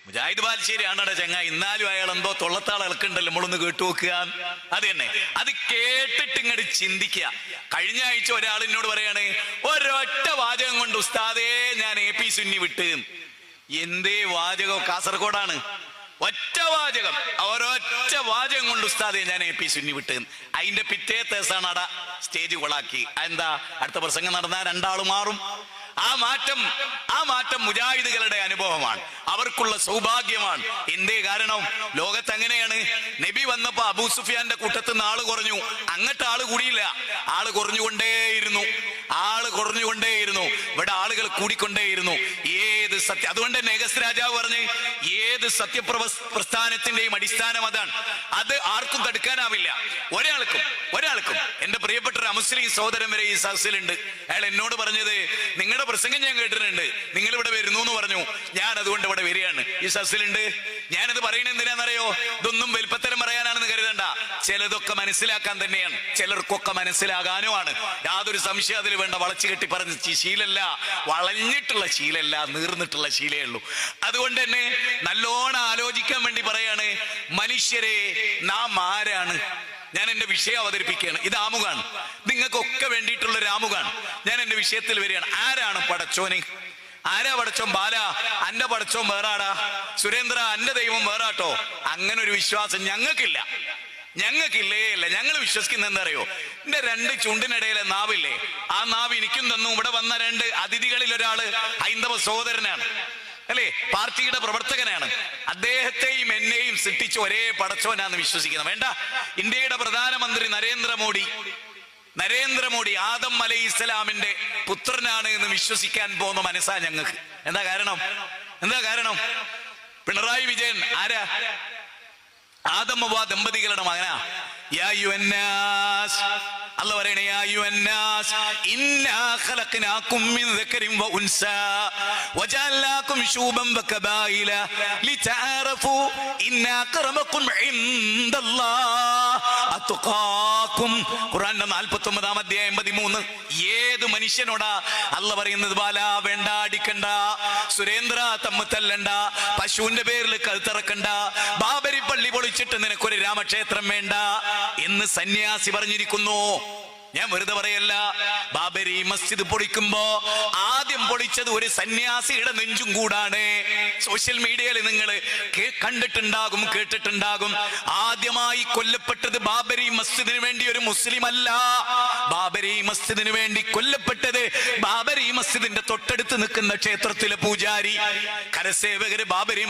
മുജാഹിദ് ബാലുശ്ശേരി ആണടെ ചങ്ങായി, എന്നാലും അയാൾ എന്തോ തൊള്ളത്താൾ ഇളക്കുണ്ടല്ലോ, നമ്മളൊന്ന് കേട്ടു നോക്കുക. അത് തന്നെ, അത് കേട്ടിട്ട് ഇങ്ങോട്ട് ചിന്തിക്കുക. കഴിഞ്ഞ ആഴ്ച ഒരാൾ എന്നോട് പറയാണ്, ഒരൊറ്റ വാചകം കൊണ്ട് ഉസ്താദേ ഞാൻ AP സുന്നി വിട്ട്. എന്തേ വാചകം? കാസർഗോഡാണ്. ഒറ്റ വാചകം, ഒരൊറ്റ വാചകം കൊണ്ട് ഉസ്താദേ ഞാൻ AP സുന്നി വിട്ട്. അതിന്റെ പിറ്റേ ദിവസമാണ് അട സ്റ്റേജ് കൊളാക്കി. എന്താ? അടുത്ത പ്രസംഗം നടന്നാൽ രണ്ടാൾ മാറും. ആ മാറ്റം മുജാഹിദുകളുടെ അനുഭവമാണ്, അവർക്കുള്ള സൗഭാഗ്യമാണ്. എന്തേ കാരണം? ലോകത്ത് അങ്ങനെയാണ്. നബി വന്നപ്പോ അബൂ സുഫിയാന്റെ കൂട്ടത്തിൽ നിന്ന് ആള് കുറഞ്ഞു, അങ്ങോട്ട് ആള് കൂടിയില്ല, ആള് കുറഞ്ഞുകൊണ്ടേയിരുന്നു. ഇവിടെ ആളുകൾ കൂടിക്കൊണ്ടേയിരുന്നു. ഏത് സത്യം, അതുകൊണ്ട് തന്നെ ഏകസ് രാജാവ് പറഞ്ഞ് ഏത് സത്യപ്രസ്ഥാനത്തിന്റെയും അടിസ്ഥാനം അതാണ്. അത് ആർക്കും തടുക്കാനാവില്ല, ഒരാൾക്കും. എന്റെ പ്രിയപ്പെട്ട ഒരു അമുസ്ലിം സഹോദരൻ വരെ ഈ സദസ്സിലുണ്ട്. അയാൾ എന്നോട് പറഞ്ഞത്, നിങ്ങളുടെ പ്രസംഗം ഞാൻ കേട്ടിട്ടുണ്ട്, നിങ്ങൾ ഇവിടെ വരുന്നു എന്ന് പറഞ്ഞു, ഞാൻ അതുകൊണ്ട് ഇവിടെ വരികയാണ്. ഈ സദസ്സിലുണ്ട്. ഞാനത് പറയുന്നത് എന്തിനാണെന്നറിയോ? ഇതൊന്നും വലിപ്പത്തരം പറയാനാണെന്ന് കരുതണ്ട, ചിലതൊക്കെ മനസ്സിലാക്കാൻ തന്നെയാണ്, ചിലർക്കൊക്കെ മനസ്സിലാകാനുമാണ്. യാതൊരു സംശയം അതിൽ വേണ്ട. വളച്ചു കെട്ടി പറഞ്ഞ ശീലല്ല, വളഞ്ഞിട്ടുള്ള ശീലല്ല, നീർന്നിട്ടുള്ള ശീലേ ഉള്ളൂ. അതുകൊണ്ട് തന്നെ നല്ലോണം ആലോചിക്കാൻ വേണ്ടി പറയാണ്, മനുഷ്യരെ നാം ആരാണ്? ഞാൻ എന്റെ വിഷയം അവതരിപ്പിക്കുകയാണ്. ഇത് ആമുഖാണ്, നിങ്ങൾക്കൊക്കെ വേണ്ടിയിട്ടുള്ള ഒരു ആമുഖാണ്. ഞാൻ എന്റെ വിഷയത്തിൽ വരികയാണ്. ആരാണ് പടച്ചോന്? ആരാ പടച്ചോൻ? ബാല, അന്റെ പടച്ചോൻ വേറാടാ. സുരേന്ദ്ര, അന്റെ ദൈവം വേറാട്ടോ. അങ്ങനെ ഒരു വിശ്വാസം ഞങ്ങൾക്കില്ല. ഞങ്ങൾ വിശ്വസിക്കുന്ന എന്താ അറിയോ? എന്റെ രണ്ട് ചുണ്ടിനിടയിലെ നാവില്ലേ, ആ നാവ് എനിക്കും തന്നു. ഇവിടെ വന്ന രണ്ട് അതിഥികളിൽ ഒരാള് ഹൈന്ദവ സഹോദരനാണ്, അല്ലേ, പാർട്ടിയുടെ പ്രവർത്തകനാണ്. അദ്ദേഹത്തെയും എന്നെയും സൃഷ്ടിച്ച ഒരേ പടച്ചോനാന്ന് വിശ്വസിക്കുന്നത്. വേണ്ട, ഇന്ത്യയുടെ പ്രധാനമന്ത്രി നരേന്ദ്രമോദി ആദം അലൈഹിസ്സലാമിന്റെ പുത്രനാണ് എന്ന് വിശ്വസിക്കാൻ പോകുന്ന മനസ്സാ ഞങ്ങൾക്ക്. എന്താ കാരണം? പിണറായി വിജയൻ ആരാ? ആദം ഹവ്വ ദമ്പതികളുടെ മകനാ. യാ അയ്യുഹന്നാസ്, അല്ലാഹു പറയണേ, യാ അയ്യുഹന്നാസ് ഇന്നാ ഖലഖനാകും മിൻ ദക്കരിൻ വ ഉൻസാ വജഅൽനാകും ശൂബൻ വ കബായില ലിതഅറഫു ഇന്നാ അക്രമകും ഇൻദല്ലാഹ് അത്ഖാകും. ഖുർആന്റെ 49-ാം അധ്യായം 13. ഏത് മനുഷ്യനോടാ അല്ലാഹു പറയുന്നത്? ബാല, വേണ്ട, അടിക്കണ്ട, സുരേന്ദ്ര തമ്മിത്തല്ലണ്ട, പശുവിന്റെ പേരിൽ കഴുത്തറക്കണ്ട, ബാബരി പള്ളി പൊളിച്ചിട്ട് നിനക്കൊരു രാമക്ഷേത്രം വേണ്ട എന്ന് സന്യാസി പറഞ്ഞിരിക്കുന്നു. ഞാൻ വെറുതെ പറയല്ല. ബാബരി മസ്ജിദ് പൊളിക്കുമ്പോ ആദ്യം പൊളിച്ചത് ഒരു സന്യാസിയുടെ നെഞ്ചും കൂടാണ്. സോഷ്യൽ മീഡിയയിൽ നിങ്ങൾ കണ്ടിട്ടുണ്ടാകും, കേട്ടിട്ടുണ്ടാകും. ആദ്യമായി കൊല്ലപ്പെട്ടത് ബാബരി മസ്ജിദിന് വേണ്ടി ഒരു മുസ്ലിം അല്ല. ബാബരി മസ്ജിദിന് വേണ്ടി കൊല്ലപ്പെട്ടത് ബാബരി മസ്ജിദിന്റെ തൊട്ടടുത്ത് നിൽക്കുന്ന ക്ഷേത്രത്തിലെ പൂജാരി, കരസേവകര് ബാബരി